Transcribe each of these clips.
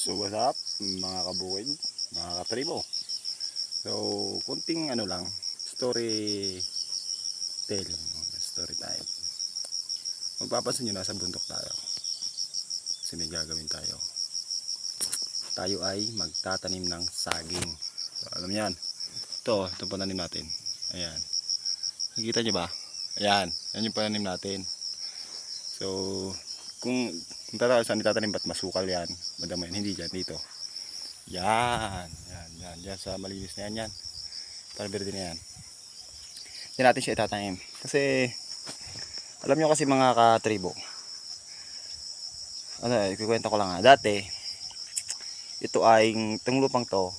So what's up mga kabukid, mga katribo. So kunting ano lang, story telling, story time. Magpapansin nyo, nasa bundok tayo. Kasi may gagawin tayo. Tayo ay magtatanim ng saging. So alam yan, itong pananim natin. Ayan, nakikita nyo ba? Ayan, yan yung pananim natin. So kung tatawa saan itatanim, ba't masukal yan? Madama yan, hindi dyan, dito. Yan sa malinis na yan. Para verde na yan. Hindi natin siya itatanim. Kasi, alam nyo kasi mga katribo, ikukwento ko lang ha. Dati, ito ay, itong lupang to,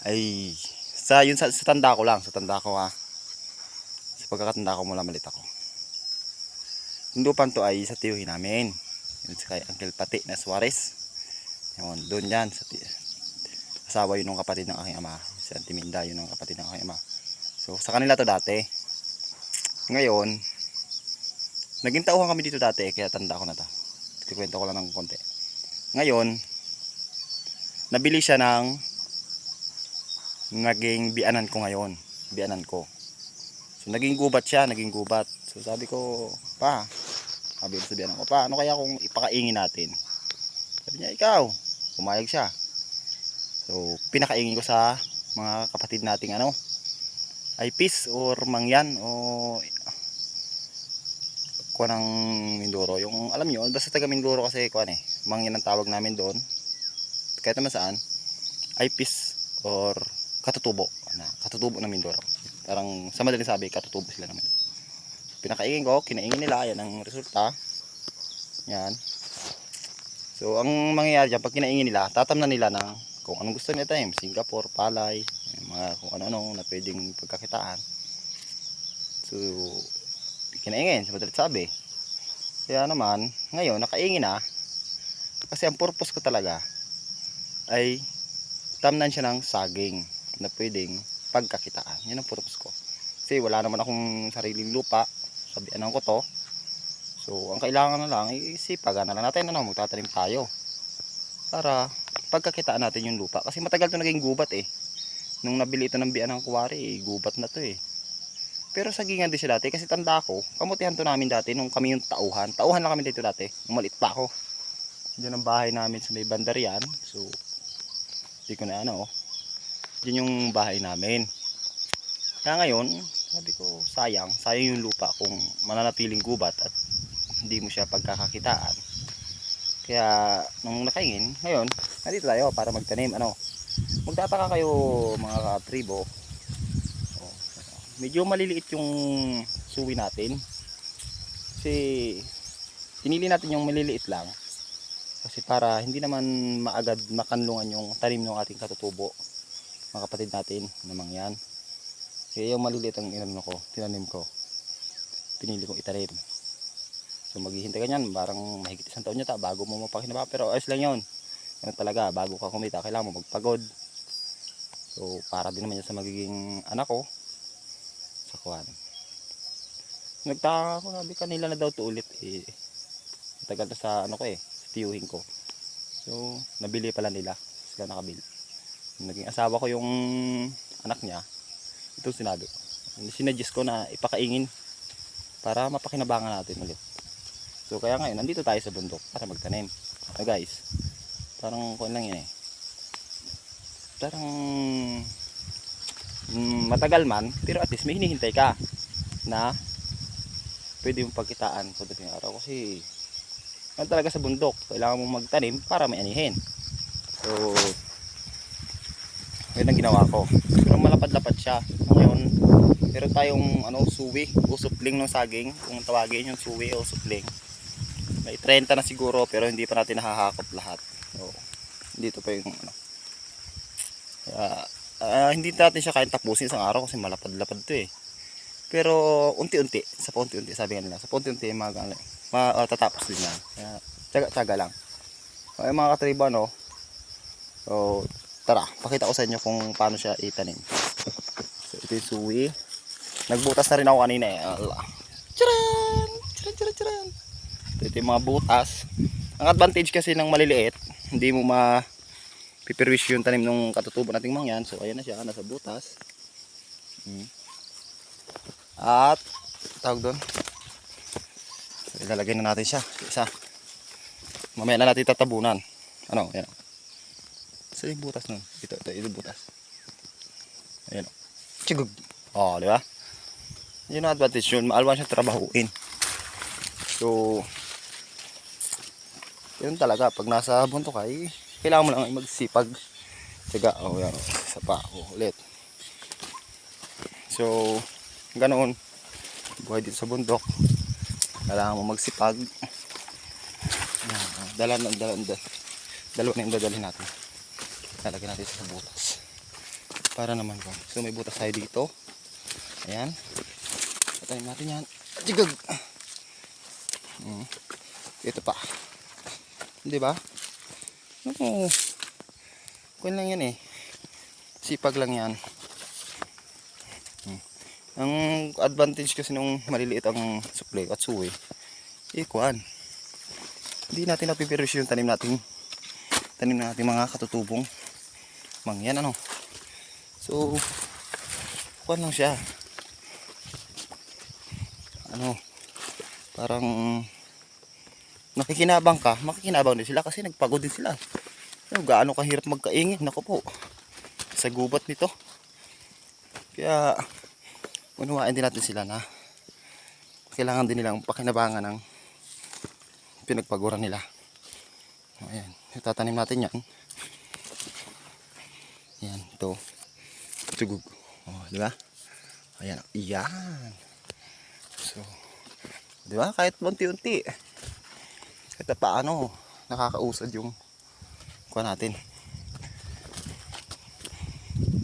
ay, sa tanda ko lang, sa tanda ko ha. Sa pagkakatanda ko mula malit ako. Yung lupang to ay sa tiyuhin namin. Yun sa kay Uncle Pati na Suarez. Yun, doon yan. Asawa yun ng kapatid ng aking ama. Si Auntie Minda, yun ng kapatid ng aking ama. So, sa kanila to dati. Ngayon, naging tauhan kami dito dati, kaya tanda ko na to. Kikwento ko lang ng konti. Ngayon, nabili siya ng naging bianan ko ngayon. Bianan ko. So, naging gubat siya, naging gubat. So, sabi ko, sabi ko sa bianan ko, ano kaya kung ipakaingin natin? Sabi niya, ikaw. Pumayag siya. So, pinakaingin ko sa mga kapatid nating ay pis or mangyan o kuha ng Mindoro. Yung alam nyo, basta taga Mindoro kasi kuha mangyan ang tawag namin doon. Kahit naman saan, ay pis or katutubo. Katutubo ng Mindoro. Parang sa madaling sabi, katutubo sila naman. Pinakaingin ko, kinaingin nila, yan ang resulta. Yan. So, ang mangyayari dyan, pag kinaingin nila, tatamnan nila ng kung anong gusto nila tayo, Singapore, palay, mga kung ano-ano na pwedeng pagkakitaan. So, kinaingin, sa madalit sabi. Kaya naman, ngayon, nakaingin na. Kasi ang purpose ko talaga ay tamnan siya ng saging na pwedeng pagkakitaan. Yan ang purpose ko. Kasi wala naman akong sariling lupa. Sabihan ko to. So, ang kailangan na lang, isipagan na lang natin, magtatanim tayo. Para pagkakitaan natin yung lupa. Kasi matagal to naging gubat Nung nabili ito ng bian ng kuwari, gubat na to Pero sagingan din siya dati. Kasi tanda ko, kamutihan to namin dati nung kami yung tauhan. Tauhan lang kami dito dati. Umalit pa ako. Diyan ang bahay namin sa may bandarian. So, hindi ko na diyan yung bahay namin. Kaya ngayon, sabi ko, sayang yung lupa kung mananatiling gubat at hindi mo siya pagkakakitaan. Kaya nung nakaingin, ngayon nandito tayo para magtanim. Magtataka kayo mga katribo, medyo maliliit yung suwi natin kasi pinili natin yung maliliit lang kasi para hindi naman maagad makanlungan yung tanim ng ating katutubo, mga kapatid natin na mangyan. Kaya yung maliliit ang tinanim ko, pinili kong itanim. So maghihintay ka nyan, parang mahigit isang taon yata bago mo mapakinaba. Pero ayos lang yun. Ano talaga, bago ka kumita, kailangan mo magpagod. So para din naman yan sa magiging anak ko sa kuwan. Nagtaka ko, sabi kanila na daw to ulit matagal na sa sa tiyuhin ko. So nabili pala nila, sila nakabili. Naging asawa ko yung anak niya. Ito sinabi ko, sinadjust ko na ipakaingin para mapakinabangan natin ulit. So kaya ngayon nandito tayo sa bundok para magtanim. Guys, parang kuan lang yan parang matagal man, pero at least may hinihintay ka na pwede mong pagkitaan sa dating araw. Kasi yan talaga sa bundok, kailangan mong magtanim para may anihin. So yun ang ginawa ko. Pero malapad-lapad siya. Ngayon meron tayong suwi o supling ng saging, kung tawagin yung suwi o supling. May 30 na siguro, pero hindi pa natin nahahakot lahat. So, dito pa yung hindi natin siya kayang tapusin isang araw kasi malapad-lapad to Pero unti-unti, sa paunti-unti, sabi nga nila, sa paunti-unti matatapos din yan. Kaya tsaga-tsaga lang. Okay mga katribo, so tara, pakita ko sa inyo kung paano siya itanim. So ito yung suwi. Nagbutas na rin ako kanina Charan! Charan! Ito yung mga butas. Ang advantage kasi ng maliliit, hindi mo ma-pipirwish yung tanim ng katutubo nating mangyan. So ayan na siya, nasa butas. At tawag doon, so, ilalagay na natin siya isa. Mamaya na natin tatabunan. Ano, ayan. So yung butas nun, ito yung butas. Ayan o, tsigog. O, di ba? Yun ang advantage yun, maalwan siya trabahuin. So yun talaga, pag nasa bundok ka, kailangan mo lang magsipag. Tiga, o yan o, isa pa, ulit. So ganoon buhay dito sa bundok, kailangan mo magsipag. Dalawa na yung dadalhin natin. Lalagyan natin sa butas para naman ko. So may butas tayo dito, ayan, patayin natin yan. Jigag. Ito pa, di ba? Kun lang yan sipag lang yan. Ang advantage kasi nung maliliit ang sukli at suwi, kuan, hindi natin napipirish yung tanim natin mga katutubong mangyan, ano. So kuan lang siya, ano, parang makikinabang din sila kasi nagpagod din sila. Gaano kahirap magkaingin, nako po, sa gubat nito. Kaya unawain din natin sila na kailangan din nilang pakinabangan ng pinagpaguran nila. Ayan, itatanim natin yan. Yan, ito. Tugog. Oh, di ba? Ayan, iyan. So, di ba? Kahit unti-unti, kahit paano, nakakausad yung kuha natin.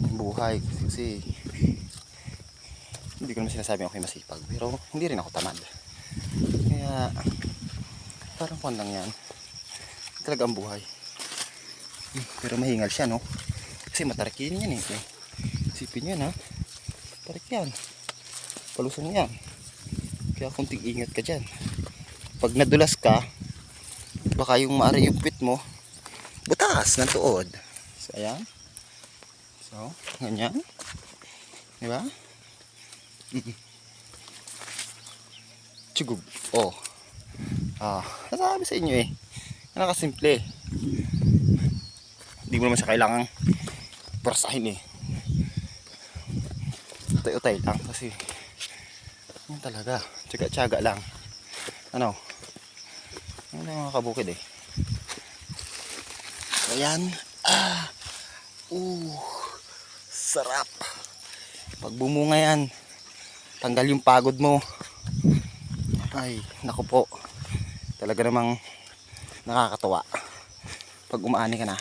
Yung buhay. Kasi, hindi ko naman sinasabi ako masipag, pero hindi rin ako tamad. Kaya, parang kuwan lang yan. Talaga ang buhay. Pero mahingal siya, no? Kasi matarikin yan Isipin yan, ha? Tarik yan. Palusan yan. Kaya kunting ingat ka dyan. Pag nadulas ka, baka yung maari yung pit mo, butas ng tuod. So, ayan. So, ganyan. Diba? Tsigog. Oh. Nasabi sa inyo nakasimple. Hindi mo naman siya kailangang parasahin Utay-utay lang kasi yun talaga, tsaga-tsaga lang. Ano? Ano yung mga kabukid Ayan. Sarap. Pag bumunga yan, tanggal yung pagod mo. Ay, naku po. Talaga namang nakakatawa pag umaani ka na.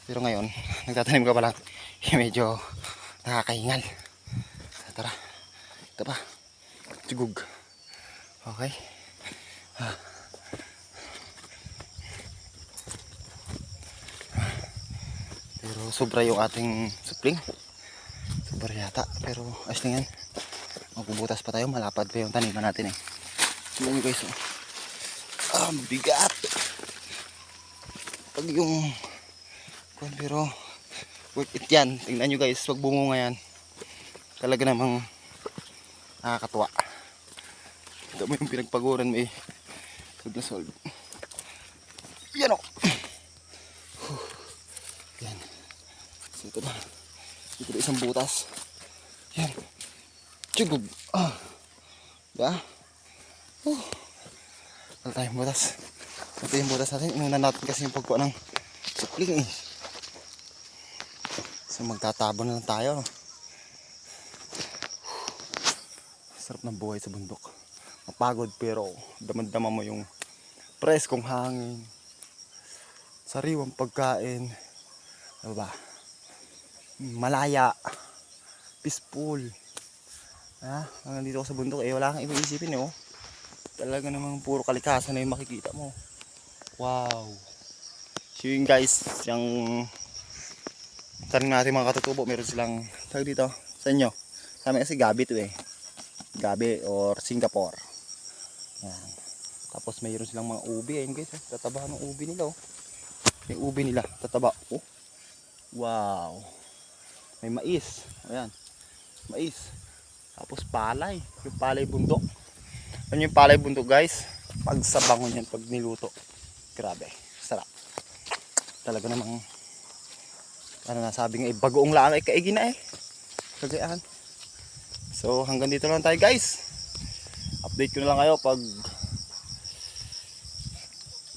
Pero ngayon, nagtatanim ka pa lang, medyo nakakahingal. Tara, ito pa, tsigog. Okay. Pero sobra yung ating supling, sobra yata, pero ayos lang yan. Magbubutas pa tayo, malapad pa yung taniman natin tingnan nyo guys, bigat pag yung pero worth it yan. Tingnan nyo guys, wag bumunga yan, talaga namang nakakatuwa. Tignan mo yung pinagpaguran mo solve na solve. Yan yan. So ito na, ito na isang butas yan. Tsigog. Diba? Wala tayong butas. Ito yung butas natin. Inunan natin kasi yung pagkuha ng supling So magtatabon na lang tayo. Sarap ng buhay sa bundok. Mapagod pero damang-dama mo yung preskong hangin. Sariwang pagkain. Diba? Malaya. Peaceful. Nandito ako sa bundok wala kang ibang isipin talaga namang puro kalikasan na yung makikita mo. Wow. So yun guys, yung tanim natin mga katutubo, meron silang tawag dito sa inyo, sa amin kasi gabi to gabi or Singapore. Yan. Tapos mayroon silang mga ubi. Ayun guys, tatabahan ng ubi nila Yung ube nila, tataba. Oh. Wow. May mais. Ayan. Mais. Tapos palay. Yung palay bundok. Ano yung palay bundok guys? Pag sa bangon yan, pag niluto. Grabe. Sarap. Talaga namang ano na sabi nga, bagoong lang ay kaigi na Kagayaan. So hanggang dito lang tayo guys. Update ko na lang kayo pag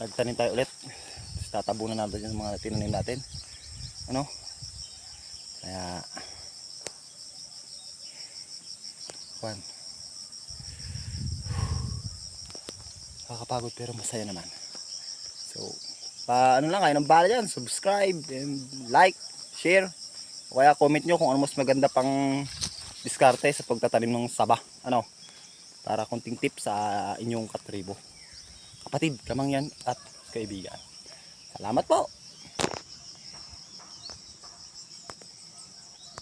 nagtanim tayo ulit. Tapos tatabunan natin yung mga tinanim natin. Ano? Kaya kakapagod pero masaya naman. So ano lang kayo ng bala dyan, subscribe and like, share o kaya comment nyo kung ano mas maganda pang diskarte sa pagtatanim ng saba, ano, para konting tips sa inyong katribo, kapatid, kamangyan at kaibigan. Salamat po.